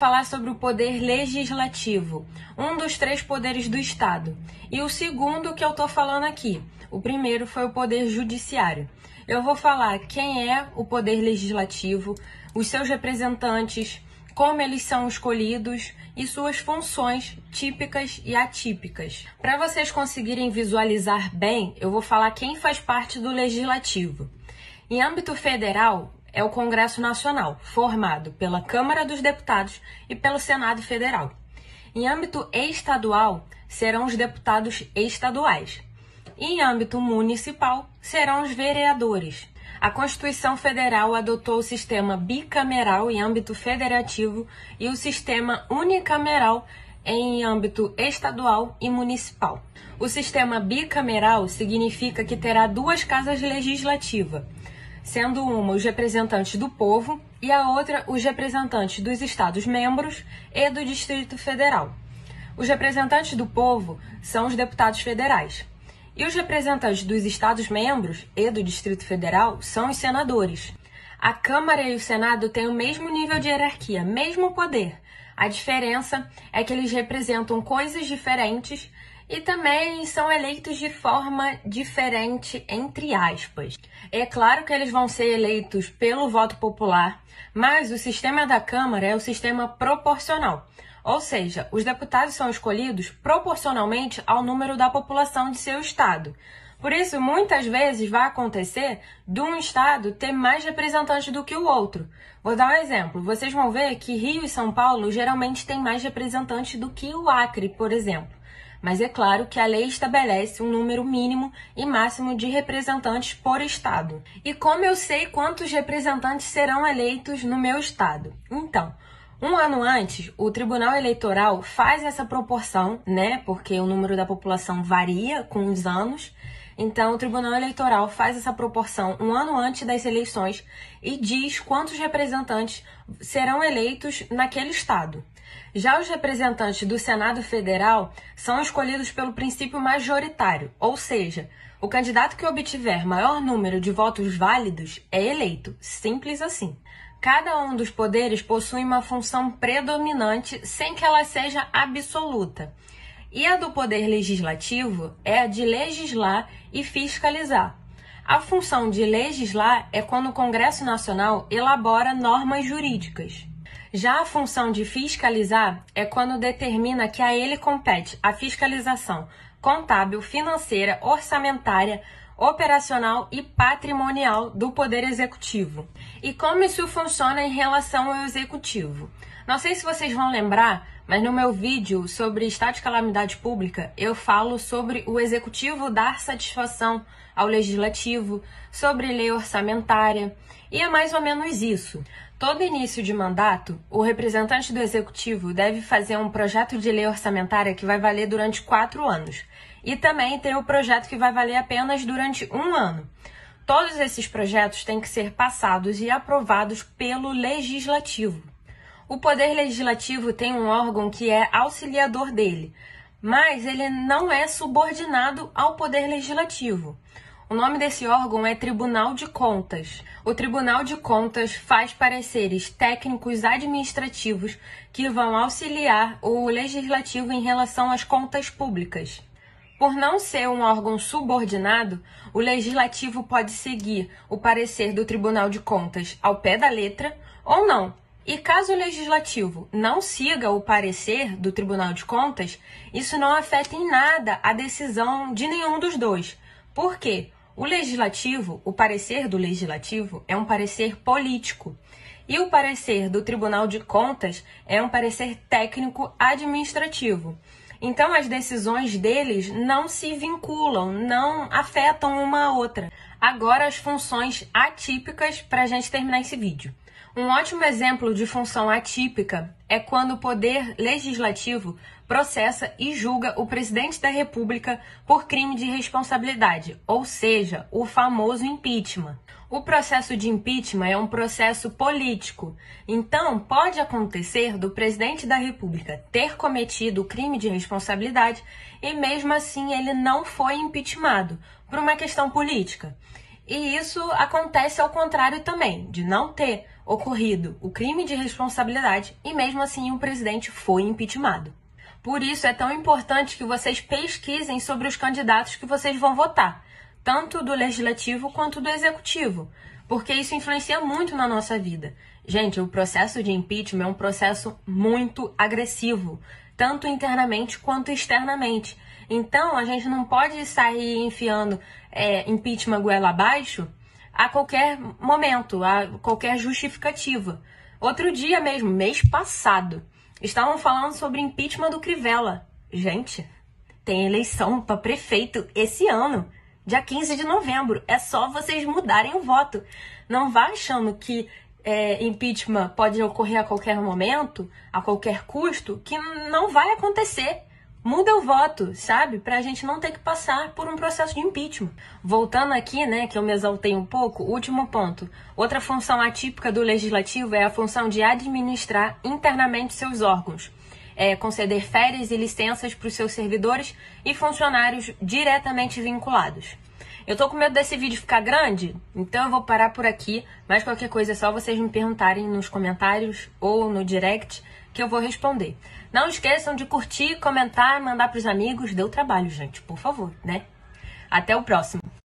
Falar sobre o poder legislativo, um dos 3 poderes do Estado. E o segundo que eu estou falando aqui, o primeiro foi o poder judiciário. Eu vou falar quem é o poder legislativo, os seus representantes, como eles são escolhidos e suas funções típicas e atípicas. Para vocês conseguirem visualizar bem, eu vou falar quem faz parte do legislativo. Em âmbito federal, é o Congresso Nacional, formado pela Câmara dos Deputados e pelo Senado Federal. Em âmbito estadual, serão os deputados estaduais. E em âmbito municipal, serão os vereadores. A Constituição Federal adotou o sistema bicameral em âmbito federativo e o sistema unicameral em âmbito estadual e municipal. O sistema bicameral significa que terá 2 casas legislativas, sendo uma os representantes do povo e a outra os representantes dos Estados-membros e do Distrito Federal. Os representantes do povo são os deputados federais. E os representantes dos Estados-membros e do Distrito Federal são os senadores. A Câmara e o Senado têm o mesmo nível de hierarquia, mesmo poder. A diferença é que eles representam coisas diferentes e também são eleitos de forma diferente, entre aspas. É claro que eles vão ser eleitos pelo voto popular, mas o sistema da Câmara é o sistema proporcional. Ou seja, os deputados são escolhidos proporcionalmente ao número da população de seu estado. Por isso, muitas vezes vai acontecer de um estado ter mais representantes do que o outro. Vou dar um exemplo. Vocês vão ver que Rio e São Paulo geralmente têm mais representantes do que o Acre, por exemplo. Mas é claro que a lei estabelece um número mínimo e máximo de representantes por estado. E como eu sei quantos representantes serão eleitos no meu estado? Então, um ano antes, o Tribunal Eleitoral faz essa proporção, né? Porque o número da população varia com os anos. Então, o Tribunal Eleitoral faz essa proporção um ano antes das eleições e diz quantos representantes serão eleitos naquele estado. Já os representantes do Senado Federal são escolhidos pelo princípio majoritário, ou seja, o candidato que obtiver maior número de votos válidos é eleito, simples assim. Cada um dos poderes possui uma função predominante sem que ela seja absoluta. E a do poder legislativo é a de legislar e fiscalizar. A função de legislar é quando o Congresso Nacional elabora normas jurídicas. Já a função de fiscalizar é quando determina que a ele compete a fiscalização contábil, financeira, orçamentária, operacional e patrimonial do Poder Executivo. E como isso funciona em relação ao Executivo? Não sei se vocês vão lembrar, mas no meu vídeo sobre estado de calamidade pública, eu falo sobre o Executivo dar satisfação ao Legislativo, sobre lei orçamentária, e é mais ou menos isso. Todo início de mandato, o representante do Executivo deve fazer um projeto de lei orçamentária que vai valer durante 4 anos. E também tem o projeto que vai valer apenas durante 1 ano. Todos esses projetos têm que ser passados e aprovados pelo Legislativo. O Poder Legislativo tem um órgão que é auxiliador dele, mas ele não é subordinado ao Poder Legislativo. O nome desse órgão é Tribunal de Contas. O Tribunal de Contas faz pareceres técnicos administrativos que vão auxiliar o Legislativo em relação às contas públicas. Por não ser um órgão subordinado, o Legislativo pode seguir o parecer do Tribunal de Contas ao pé da letra ou não. E caso o Legislativo não siga o parecer do Tribunal de Contas, isso não afeta em nada a decisão de nenhum dos dois. Por quê? O Legislativo, o parecer do Legislativo é um parecer político. E o parecer do Tribunal de Contas é um parecer técnico administrativo. Então, as decisões deles não se vinculam, não afetam uma a outra. Agora, as funções atípicas para a gente terminar esse vídeo. Um ótimo exemplo de função atípica é quando o Poder Legislativo processa e julga o presidente da República por crime de responsabilidade, ou seja, o famoso impeachment. O processo de impeachment é um processo político, então pode acontecer do presidente da República ter cometido o crime de responsabilidade e mesmo assim ele não foi impeachmentado por uma questão política. E isso acontece ao contrário também, de não ter ocorrido o crime de responsabilidade e mesmo assim o presidente foi impeachmentado. Por isso é tão importante que vocês pesquisem sobre os candidatos que vocês vão votar, tanto do legislativo quanto do executivo, porque isso influencia muito na nossa vida. Gente, o processo de impeachment é um processo muito agressivo, tanto internamente quanto externamente. Então, a gente não pode sair enfiando impeachment goela abaixo a qualquer momento, a qualquer justificativa. Outro dia mesmo, mês passado, estavam falando sobre impeachment do Crivella. Gente, tem eleição para prefeito esse ano, dia 15 de novembro. É só vocês mudarem o voto. Não vá achando que impeachment pode ocorrer a qualquer momento, a qualquer custo, que não vai acontecer. Muda o voto, sabe? Pra gente não ter que passar por um processo de impeachment. Voltando aqui, né, que eu me exaltei um pouco, último ponto. Outra função atípica do legislativo é a função de administrar internamente seus órgãos. Conceder férias e licenças para os seus servidores e funcionários diretamente vinculados. Eu tô com medo desse vídeo ficar grande, então eu vou parar por aqui, mas qualquer coisa é só vocês me perguntarem nos comentários ou no direct que eu vou responder. Não esqueçam de curtir, comentar, mandar pros amigos. Deu trabalho, gente, por favor, né? Até o próximo.